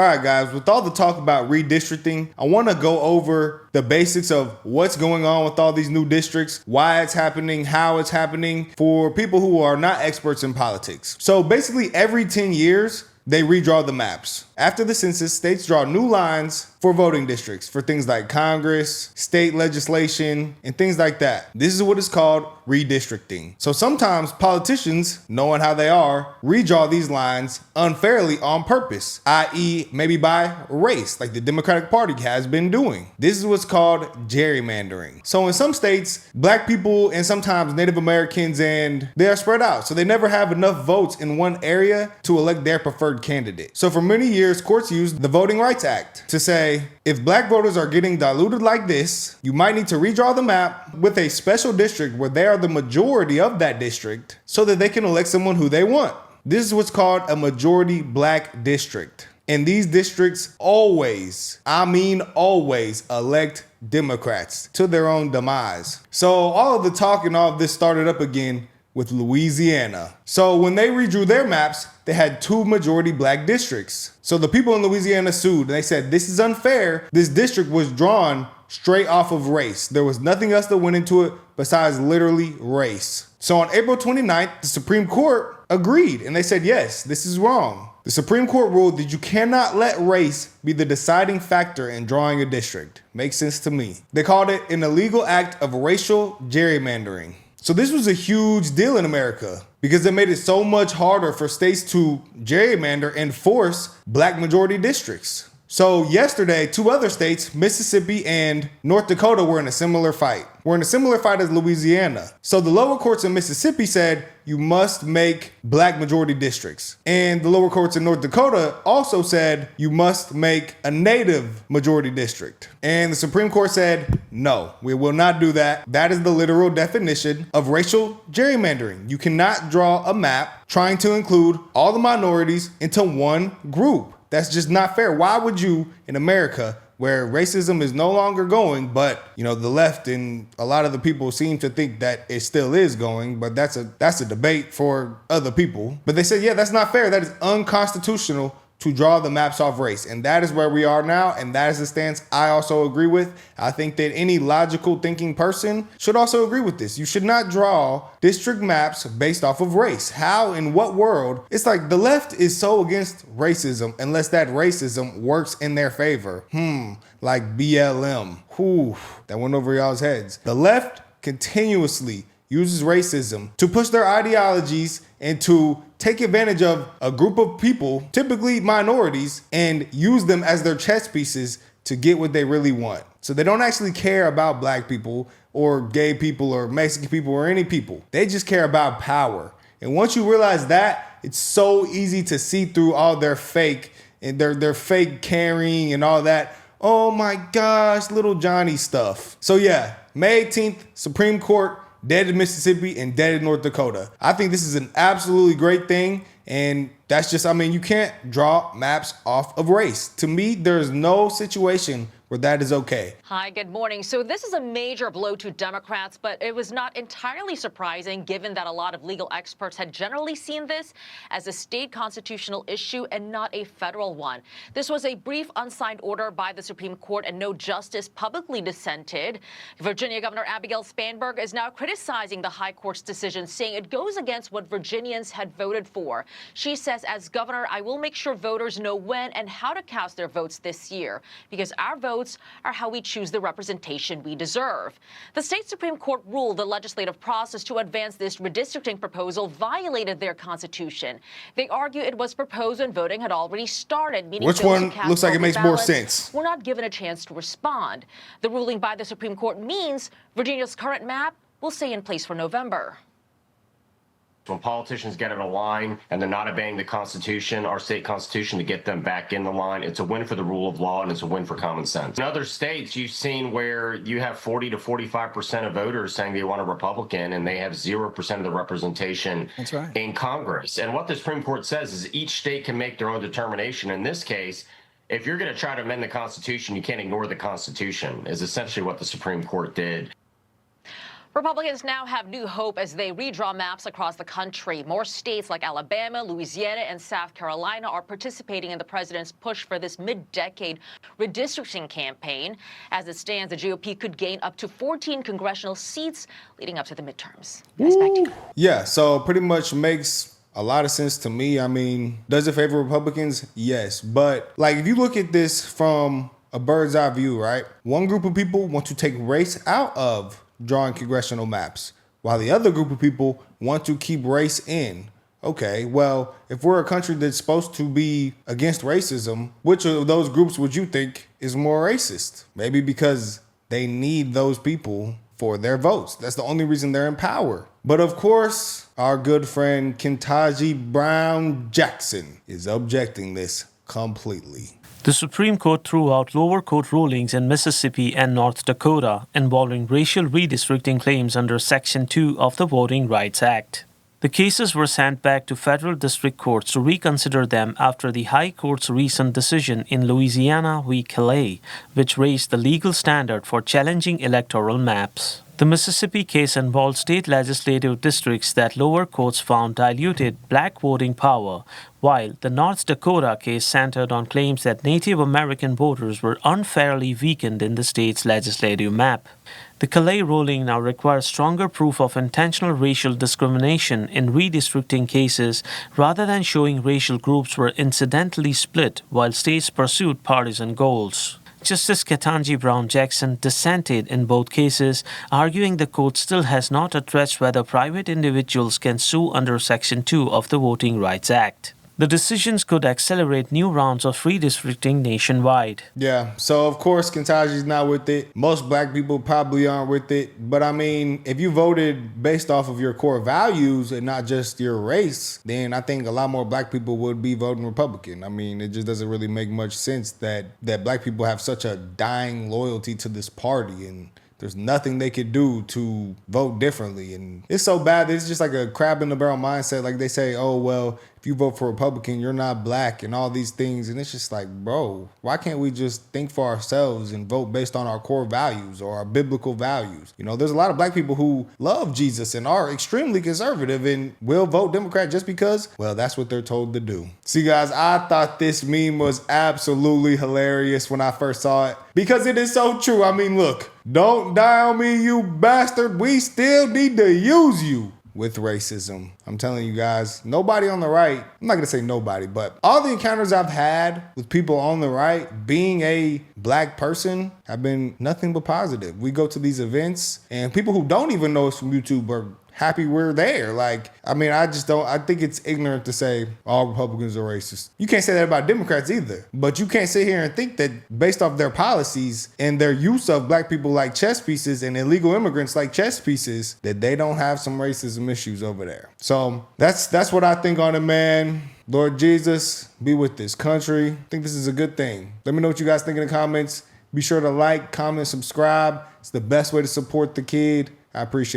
All right, guys, with all the talk about redistricting, I want to go over the basics of what's going on with all these new districts, why it's happening, how it's happening for people who are not experts in politics. So basically every 10 years, they redraw the maps. After the census, states draw new lines for voting districts for things like Congress, state legislation, and things like that. This is what is called redistricting. So sometimes politicians, knowing how they are, redraw these lines unfairly on purpose, i.e. maybe by race, like the Democratic Party has been doing. This is what's called gerrymandering. So in some states, black people and sometimes Native Americans, and they are spread out. So they never have enough votes in one area to elect their preferred candidate. So for many years, courts used the Voting Rights Act to say, if black voters are getting diluted like this, you might need to redraw the map with a special district where they are the majority of that district so that they can elect someone who they want. This is what's called a majority black district. And these districts always, always elect Democrats to their own demise. So all of the talk and all of this started up again with Louisiana. So when they redrew their maps, they had 2 majority black districts. So the people in Louisiana sued and they said, this is unfair. This district was drawn straight off of race. There was nothing else that went into it besides literally race. So on April 29th, the Supreme Court agreed and they said, yes, this is wrong. The Supreme Court ruled that you cannot let race be the deciding factor in drawing a district. Makes sense to me. They called it an illegal act of racial gerrymandering. So this was a huge deal in America because it made it so much harder for states to gerrymander and force black majority districts. So yesterday, 2 other states, Mississippi and North Dakota, were in a similar fight. We're in a similar fight as Louisiana. So the lower courts in Mississippi said you must make black majority districts. And the lower courts in North Dakota also said you must make a native majority district. And the Supreme Court said, no, we will not do that. That is the literal definition of racial gerrymandering. You cannot draw a map trying to include all the minorities into one group. That's just not fair. Why would you, in America, where racism is no longer going, but the left and a lot of the people seem to think that it still is going, but that's a debate for other people. But they said, yeah, that's not fair. That is unconstitutional to draw the maps off race. And that is where we are now. And that is the stance I also agree with. I think that any logical thinking person should also agree with this. You should not draw district maps based off of race. How, in what world? It's like the left is so against racism unless that racism works in their favor. Like BLM. Whew, that went over y'all's heads. The left continuously uses racism to push their ideologies and to take advantage of a group of people, typically minorities, and use them as their chess pieces to get what they really want. So they don't actually care about black people or gay people or Mexican people or any people. They just care about power. And once you realize that, it's so easy to see through all their fake and their fake caring and all that. Oh my gosh, little Johnny stuff. So yeah, May 18th, Supreme Court dead in Mississippi and dead in North Dakota. I think this is an absolutely great thing. And that's just, you can't draw maps off of race. To me, there's no situation where that is okay. Hi, good morning. So this is a major blow to Democrats, but it was not entirely surprising given that a lot of legal experts had generally seen this as a state constitutional issue and not a federal one. This was a brief unsigned order by the Supreme Court and no justice publicly dissented. Virginia Governor Abigail Spanberg is now criticizing the high court's decision, saying it goes against what Virginians had voted for. She says, as governor, I will make sure voters know when and how to cast their votes this year because our votes are how we choose the representation we deserve. The state Supreme Court ruled the legislative process to advance this redistricting proposal violated their constitution. They argue it was proposed when voting had already started, meaning which one looks like it makes more sense? Were not given a chance to respond. The ruling by the Supreme Court means Virginia's current map will stay in place for November. When politicians get in a line and they're not obeying the Constitution, our state Constitution, to get them back in the line, it's a win for the rule of law and it's a win for common sense. In other states, you've seen where you have 40 to 45% of voters saying they want a Republican and they have 0% of the representation in Congress. And what the Supreme Court says is each state can make their own determination. In this case, if you're going to try to amend the Constitution, you can't ignore the Constitution, is essentially what the Supreme Court did. Republicans now have new hope as they redraw maps across the country. More states like Alabama, Louisiana, and South Carolina are participating in the president's push for this mid-decade redistricting campaign. As it stands, the GOP could gain up to 14 congressional seats leading up to the midterms. Guys, back to you. Yeah, so pretty much makes a lot of sense to me. I mean, does it favor Republicans? Yes. But like, if you look at this from a bird's eye view, right? One group of people want to take race out of drawing congressional maps, while the other group of people want to keep race in. Okay, well, if we're a country that's supposed to be against racism, which of those groups would you think is more racist? Maybe because they need those people for their votes. That's the only reason they're in power. But of course, our good friend Ketanji Brown Jackson is objecting this completely. The Supreme Court threw out lower court rulings in Mississippi and North Dakota involving racial redistricting claims under Section 2 of the Voting Rights Act. The cases were sent back to federal district courts to reconsider them after the High Court's recent decision in Louisiana v. Calais, which raised the legal standard for challenging electoral maps. The Mississippi case involved state legislative districts that lower courts found diluted black voting power, while the North Dakota case centered on claims that Native American voters were unfairly weakened in the state's legislative map. The Calais ruling now requires stronger proof of intentional racial discrimination in redistricting cases rather than showing racial groups were incidentally split while states pursued partisan goals. Justice Ketanji Brown Jackson dissented in both cases, arguing the court still has not addressed whether private individuals can sue under Section 2 of the Voting Rights Act. The decisions could accelerate new rounds of redistricting nationwide. Yeah, so of course Ketanji's not with it. Most black people probably aren't with it. But I mean, if you voted based off of your core values and not just your race, then I think a lot more black people would be voting Republican. I mean, it just doesn't really make much sense that black people have such a dying loyalty to this party, and there's nothing they could do to vote differently. And it's so bad that it's just like a crab in the barrel mindset. Like they say, oh, well, if you vote for Republican, you're not black and all these things. And it's just like, bro, why can't we just think for ourselves and vote based on our core values or our biblical values? You know, there's a lot of black people who love Jesus and are extremely conservative and will vote Democrat just because, well, that's what they're told to do. See, guys, I thought this meme was absolutely hilarious when I first saw it because it is so true. I mean, look, don't die on me, you bastard. We still need to use you. With racism. I'm telling you guys, nobody on the right, I'm not gonna say nobody, but all the encounters I've had with people on the right being a black person have been nothing but positive. We go to these events and people who don't even know us from YouTube are happy we're there. Like, I mean, I think it's ignorant to say all Republicans are racist. You can't say that about Democrats either, but you can't sit here and think that based off their policies and their use of black people like chess pieces and illegal immigrants like chess pieces, that they don't have some racism issues over there. So that's what I think on it, man. Lord Jesus, be with this country. I think this is a good thing. Let me know what you guys think in the comments. Be sure to like, comment, subscribe. It's the best way to support the kid. I appreciate it.